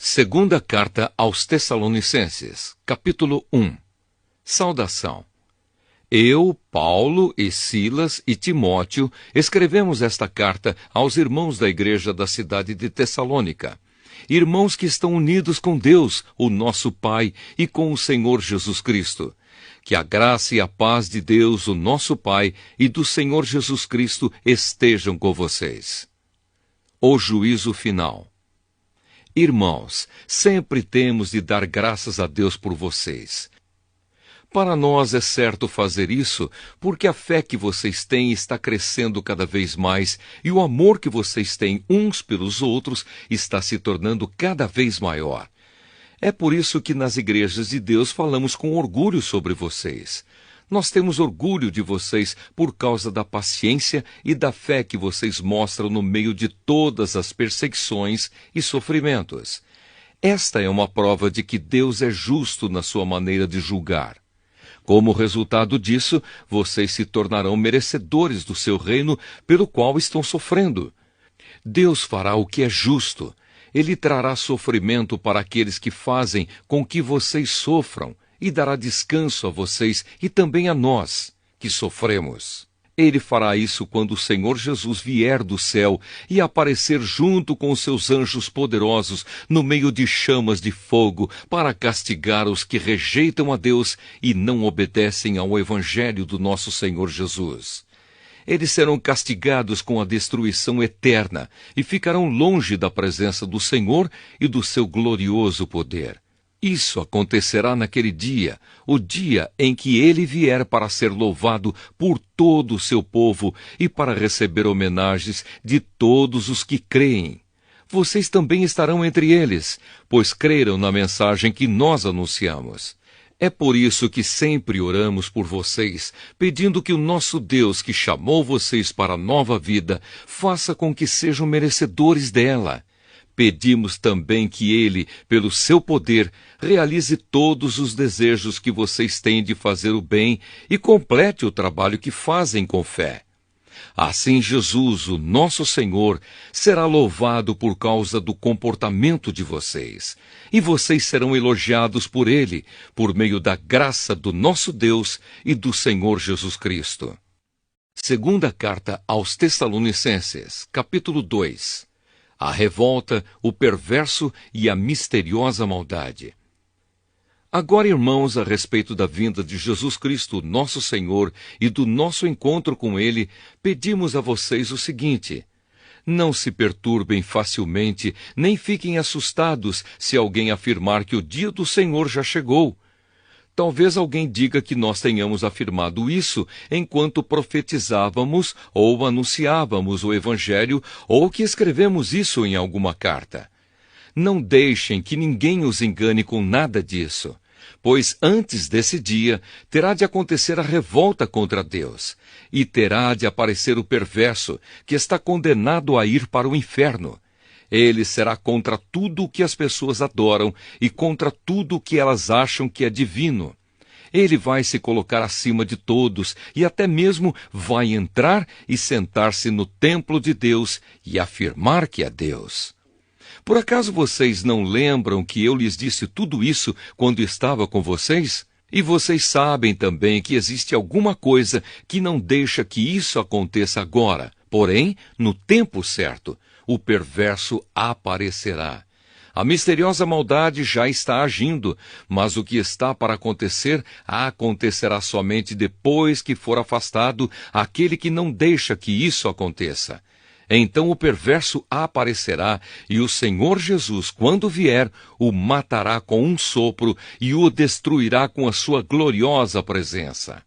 Segunda carta aos Tessalonicenses, capítulo 1. Saudação. Eu, Paulo e Silas e Timóteo escrevemos esta carta aos irmãos da igreja da cidade de Tessalônica, irmãos que estão unidos com Deus, o nosso Pai, e com o Senhor Jesus Cristo. Que a graça e a paz de Deus, o nosso Pai, e do Senhor Jesus Cristo estejam com vocês. O juízo final. Irmãos, sempre temos de dar graças a Deus por vocês. Para nós é certo fazer isso, porque a fé que vocês têm está crescendo cada vez mais e o amor que vocês têm uns pelos outros está se tornando cada vez maior. É por isso que nas igrejas de Deus falamos com orgulho sobre vocês. Nós temos orgulho de vocês por causa da paciência e da fé que vocês mostram no meio de todas as perseguições e sofrimentos. Esta é uma prova de que Deus é justo na sua maneira de julgar. Como resultado disso, vocês se tornarão merecedores do seu reino pelo qual estão sofrendo. Deus fará o que é justo. Ele trará sofrimento para aqueles que fazem com que vocês sofram e dará descanso a vocês e também a nós, que sofremos. Ele fará isso quando o Senhor Jesus vier do céu e aparecer junto com os seus anjos poderosos no meio de chamas de fogo para castigar os que rejeitam a Deus e não obedecem ao Evangelho do nosso Senhor Jesus. Eles serão castigados com a destruição eterna e ficarão longe da presença do Senhor e do seu glorioso poder. Isso acontecerá naquele dia, o dia em que ele vier para ser louvado por todo o seu povo e para receber homenagens de todos os que creem. Vocês também estarão entre eles, pois creram na mensagem que nós anunciamos. É por isso que sempre oramos por vocês, pedindo que o nosso Deus, que chamou vocês para a nova vida, faça com que sejam merecedores dela. Pedimos também que Ele, pelo seu poder, realize todos os desejos que vocês têm de fazer o bem e complete o trabalho que fazem com fé. Assim Jesus, o nosso Senhor, será louvado por causa do comportamento de vocês, e vocês serão elogiados por Ele, por meio da graça do nosso Deus e do Senhor Jesus Cristo. Segunda carta aos Tessalonicenses, capítulo 2. A revolta, o perverso e a misteriosa maldade. Agora, irmãos, a respeito da vinda de Jesus Cristo, nosso Senhor, e do nosso encontro com Ele, pedimos a vocês o seguinte: não se perturbem facilmente, nem fiquem assustados se alguém afirmar que o dia do Senhor já chegou. Talvez alguém diga que nós tenhamos afirmado isso enquanto profetizávamos ou anunciávamos o Evangelho ou que escrevemos isso em alguma carta. Não deixem que ninguém os engane com nada disso, pois antes desse dia terá de acontecer a revolta contra Deus e terá de aparecer o perverso que está condenado a ir para o inferno. Ele será contra tudo o que as pessoas adoram e contra tudo o que elas acham que é divino. Ele vai se colocar acima de todos e até mesmo vai entrar e sentar-se no templo de Deus e afirmar que é Deus. Por acaso vocês não lembram que eu lhes disse tudo isso quando estava com vocês? E vocês sabem também que existe alguma coisa que não deixa que isso aconteça agora. Porém, no tempo certo, o perverso aparecerá. A misteriosa maldade já está agindo, mas o que está para acontecer acontecerá somente depois que for afastado aquele que não deixa que isso aconteça. Então o perverso aparecerá e o Senhor Jesus, quando vier, o matará com um sopro e o destruirá com a sua gloriosa presença.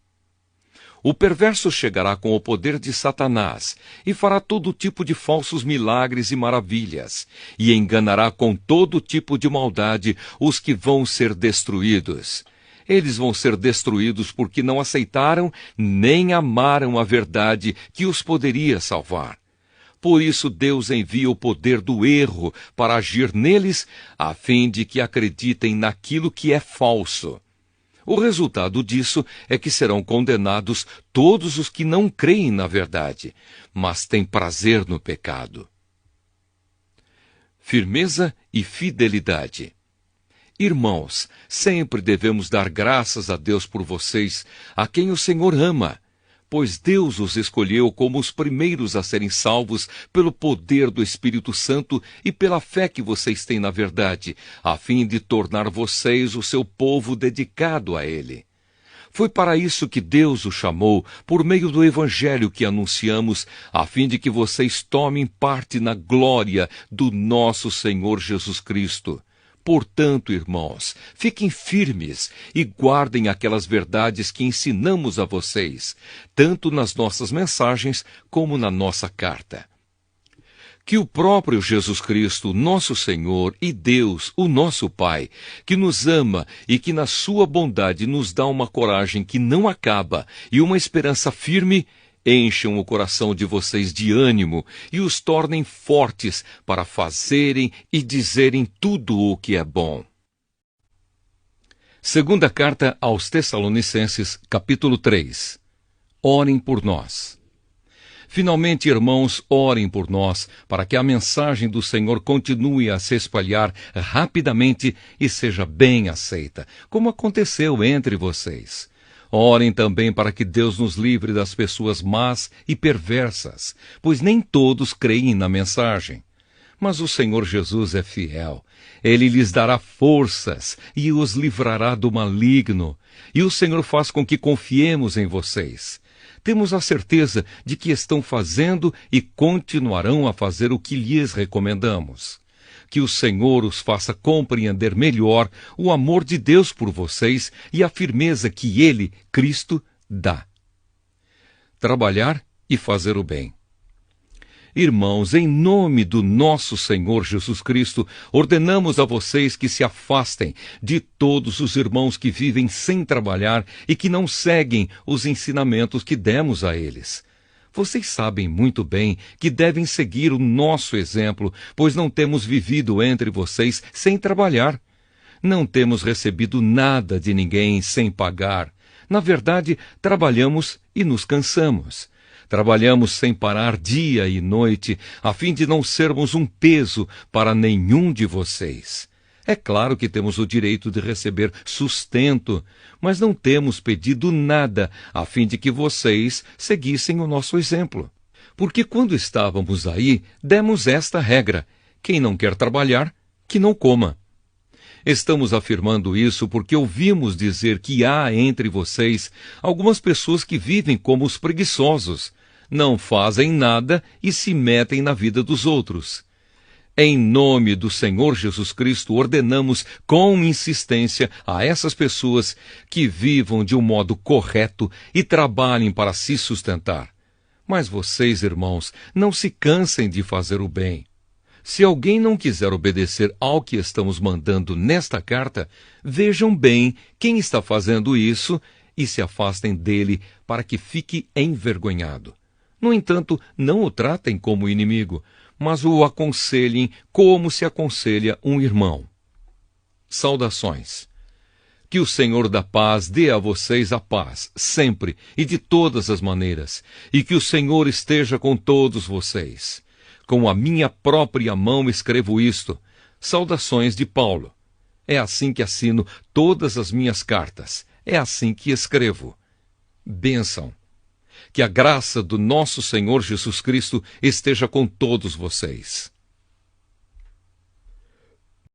O perverso chegará com o poder de Satanás e fará todo tipo de falsos milagres e maravilhas, e enganará com todo tipo de maldade os que vão ser destruídos. Eles vão ser destruídos porque não aceitaram nem amaram a verdade que os poderia salvar. Por isso Deus envia o poder do erro para agir neles, a fim de que acreditem naquilo que é falso. O resultado disso é que serão condenados todos os que não creem na verdade, mas têm prazer no pecado. firmeza e fidelidade. Irmãos, sempre devemos dar graças a Deus por vocês, a quem o Senhor ama, pois Deus os escolheu como os primeiros a serem salvos pelo poder do Espírito Santo e pela fé que vocês têm na verdade, a fim de tornar vocês o seu povo dedicado a Ele. Foi para isso que Deus o chamou, por meio do Evangelho que anunciamos, a fim de que vocês tomem parte na glória do nosso Senhor Jesus Cristo. Portanto, irmãos, fiquem firmes e guardem aquelas verdades que ensinamos a vocês, tanto nas nossas mensagens como na nossa carta. Que o próprio Jesus Cristo, nosso Senhor, e Deus, o nosso Pai, que nos ama e que na sua bondade nos dá uma coragem que não acaba e uma esperança firme, encham o coração de vocês de ânimo e os tornem fortes para fazerem e dizerem tudo o que é bom. Segunda carta aos Tessalonicenses, capítulo 3. Orem por nós. Finalmente, irmãos, orem por nós, para que a mensagem do Senhor continue a se espalhar rapidamente e seja bem aceita, como aconteceu entre vocês. Orem também para que Deus nos livre das pessoas más e perversas, pois nem todos creem na mensagem. Mas o Senhor Jesus é fiel. Ele lhes dará forças e os livrará do maligno. E o Senhor faz com que confiemos em vocês. Temos a certeza de que estão fazendo e continuarão a fazer o que lhes recomendamos. Que o Senhor os faça compreender melhor o amor de Deus por vocês e a firmeza que Ele, Cristo, dá. Trabalhar e fazer o bem. Irmãos, em nome do nosso Senhor Jesus Cristo, ordenamos a vocês que se afastem de todos os irmãos que vivem sem trabalhar e que não seguem os ensinamentos que demos a eles. Vocês sabem muito bem que devem seguir o nosso exemplo, pois não temos vivido entre vocês sem trabalhar. Não temos recebido nada de ninguém sem pagar. Na verdade, trabalhamos e nos cansamos. Trabalhamos sem parar dia e noite, a fim de não sermos um peso para nenhum de vocês. É claro que temos o direito de receber sustento, mas não temos pedido nada a fim de que vocês seguissem o nosso exemplo. Porque quando estávamos aí, demos esta regra: quem não quer trabalhar, que não coma. Estamos afirmando isso porque ouvimos dizer que há entre vocês algumas pessoas que vivem como os preguiçosos, não fazem nada e se metem na vida dos outros. Em nome do Senhor Jesus Cristo, ordenamos com insistência a essas pessoas que vivam de um modo correto e trabalhem para se sustentar. Mas vocês, irmãos, não se cansem de fazer o bem. Se alguém não quiser obedecer ao que estamos mandando nesta carta, vejam bem quem está fazendo isso e se afastem dele para que fique envergonhado. No entanto, não o tratem como inimigo, mas o aconselhem como se aconselha um irmão. Saudações. Que o Senhor da paz dê a vocês a paz, sempre e de todas as maneiras, e que o Senhor esteja com todos vocês. Com a minha própria mão escrevo isto. Saudações de Paulo. É assim que assino todas as minhas cartas. É assim que escrevo. Bênção. Que a graça do nosso Senhor Jesus Cristo esteja com todos vocês.